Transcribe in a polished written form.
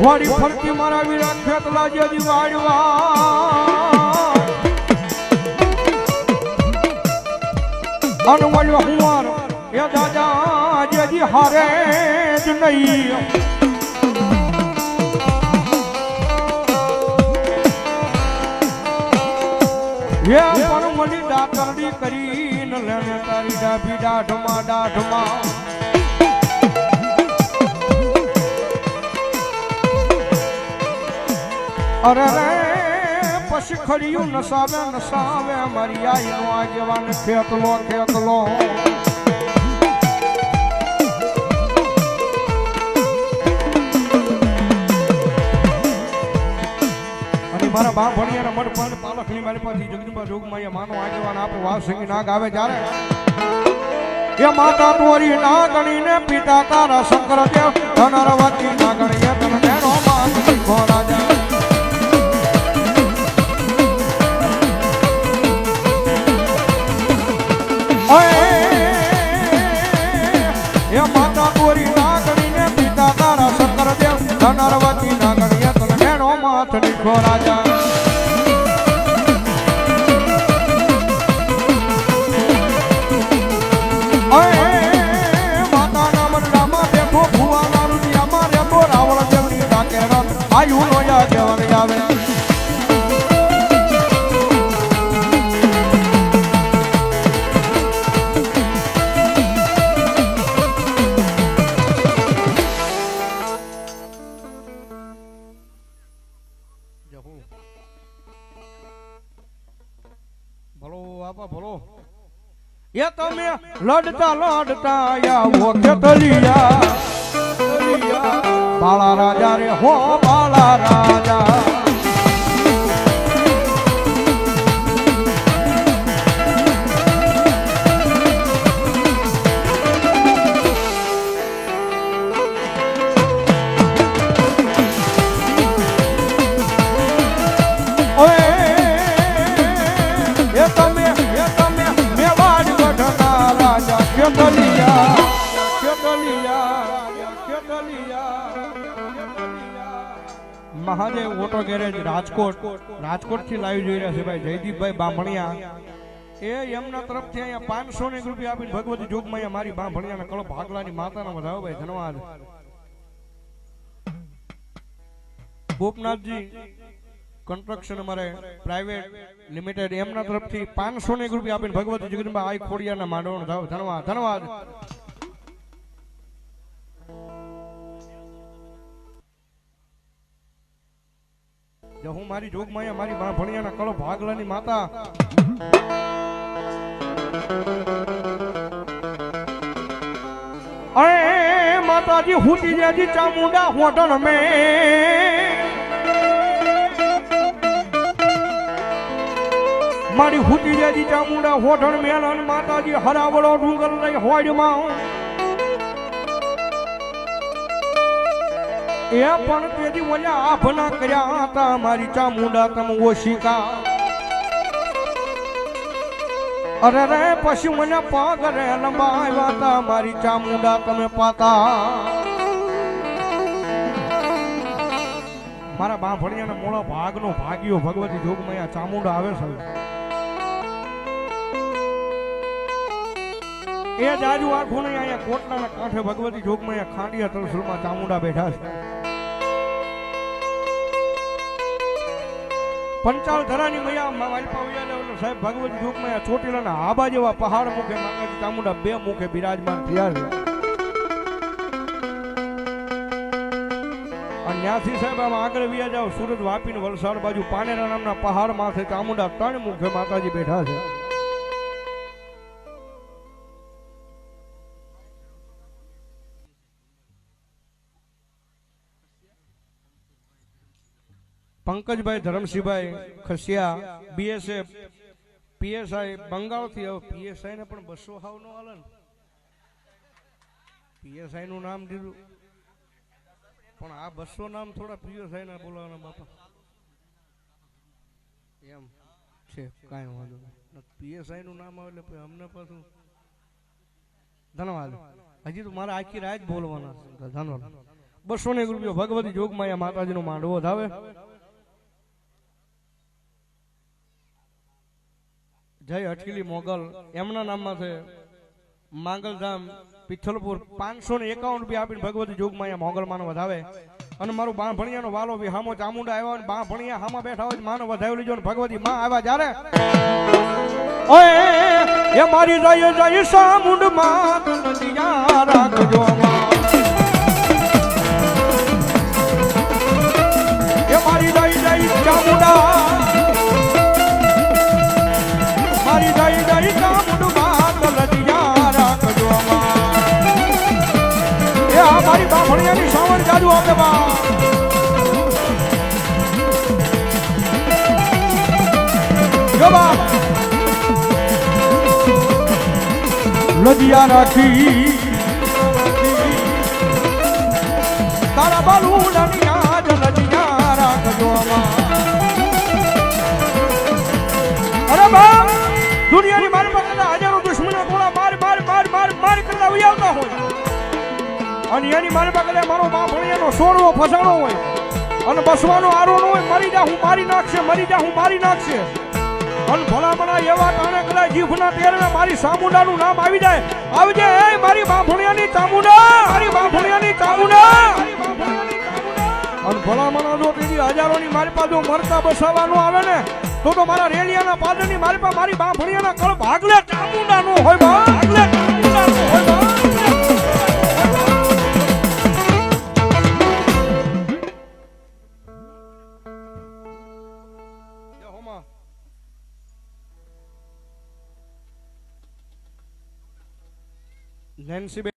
વાડી ફરતી મારા વીરા ખેતલા જેજી વાડવા અનવલ્યો હુંવાર એ દાદા જેજી હારે જ નહીં એ પણ મળી ડાકરડી કરીને લેને તારી ડાભી દાઢમાં અરે રે પછી ખડિયું નસાવે મારી આઈ નો આગેવાન ખેતલો અને મારા બા ભણિયાના મઢ પણ પાલખની મારી પાસે જગદંબા જોગમાયા માનો આગેવાન આપો વાસંગી નાગ આવે ત્યારે એ માતા તોરી નાગણીને પિતા તારા શંકરદેવ ધનરવતી નાગણીએ તને તેનો માન રાજા એ માતા તોરી નાગણીને પિતા તારા શંકરદેવ ધનરવતી નાગણીએ તને તેનો માથ નીખો રાજા આયુ નો આગેવાન આવે ભલો એ તમે લડતા આવો ખેતલિયા બાળા રાજા રે હો બાળા રાજા મહાદેવ ઓટો ગેરેજ રાજકોટ થી લાવી જોઈ રહ્યા છે ભાઈ જયદીપભાઈ બામણિયા એ એમના તરફથી અહીંયા 500 રૂપિયા આપીને ભગવતી જોગમાયા મારી બામણિયાના કળો ભાગલાની માતાના વધાવો ભાઈ ધન્યવાદ ગોપનાથજી કન્સ્ટ્રક્શન અમારે પ્રાઇવેટ લિમિટેડ એમના તરફથી 500 રૂપિયા આપીને ભગવતી જગદંબા આઈ ખોડિયાના માંડવાનો ધન્યવાદ ધન્યવાદ હું મારી જોગમાયા મારી બા ભણિયાના કળો ભાગલાની માતા અરે માતાજી હુતી જેજી ચામુંડા હોટલ મે મારી હુતી જેજી ચામુંડા હોટલ મેલન માતાજી હરાવળો ડુંગર લઈ હોડમાં એ પણ તેજી ઓલા આભના કર્યા હતા મારી ચામુંડા તમે ઓશિકા અરે રે પછી મને પગ રે લંબાવ્યા હતા મારી ચામુંડા તમે પાતા મારા બા ભણિયાના મોળા ભાગનો ભાગ્યો ભગવતી જોગમાયા ચામુંડા આવે છે એ જાજુ આખું નહીં અહીંયા કોટલાના કાંઠે ભગવતી જોગમાયા ખાંડિયા તરસુલમાં ચામુંડા બેઠા છે પંચાલ ધરાની મૈયા માલપાવિયા સાહેબ ભગવતી જોગમાયા ચોટીલાના આબા જેવા પહાડ મુખે માતાજી ચામુંડા બે મુખે બિરાજમાન થયા છે અને ત્યાંથી સાહેબ આમ આગળ વ્યા જાવ સુરત વાપી ને વલસાડ બાજુ પાનેરા નામના પહાડ માથે ચામુંડા 3 મુખે માતાજી બેઠા છે પંકજભાઈ ધરમસિંહભાઈ ખસિયા બીએસએફ પીએસઆઈ બંગાળ થી પીએસઆઈ ને પણ 200 હાવ નો હાલે ને પીએસઆઈ નું નામ દીધું પણ આ 200 નામ થોડા પીએસઆઈ ના બોલાવાના બાપા એમ છે કાંઈ વાંધો નહીં પીએસઆઈ નું નામ આવે એટલે અમને પાછું ધન્યવાદ હજી તો મારે આખી રાત બોલવાના ધન્યવાદ 200 રૂપિયો ભગવતી જોગમાયા માતાજીનો માંડવો ધાવે. જય અઠીલી મોગલ એમના નામમાં છે માંગલધામ પિથલપુર 551 રૂપિયા આપીને ભગવતી જોગમાયા મોગલ માનો વધાવે. અને મારું બાંભણિયાનો વાલો બી હામો ચામુંડા આવ્યા ને બાંભણિયા હામા બેઠા હોય માનો વધાવી લીજો ને ભગવતી માં આવ્યા જ્યારે ઓય એ મારી જય ચામુંડ માં નદિયા રાખજો એ મારી જય ચામુંડા મારી જય ચામુંડ માં નદિયા રાખજો એ આ મારી બાંભણિયાની શ્રાવણ જાદુ આપે બા લજિયા રાખી તારા બાલુડાની યાદ લજિયા રાખજો અરે બા દુનિયાની મારી પાસે હજારો દુશ્મનો ગોળા માર કરતા ઉયાવતા હોય અને એની મારી પાસે મારો બાંભણિયાનો સોરવો ફસાણો હોય અને બસવાનો આરો ન હોય મરી જા હું મારી નાખશે અને ભલામણા એવા ટાણે કદાચ જીભના તેરને મારી ચામુંડાનું નામ આવી જાય એ મારી બાંભણિયાની ચામુંડા અને ભલામણા જો તેની હજારોની મારી પાસે મરતા બસાવવાનું આવે ને તો મારા રેલિયાના પાદરની મારી પાસે મારી બાંભણિયાના કળ ભાગલે ચામુંડાનું હોય ભાગલે ચામુંડાનું હોય બા નેન્સી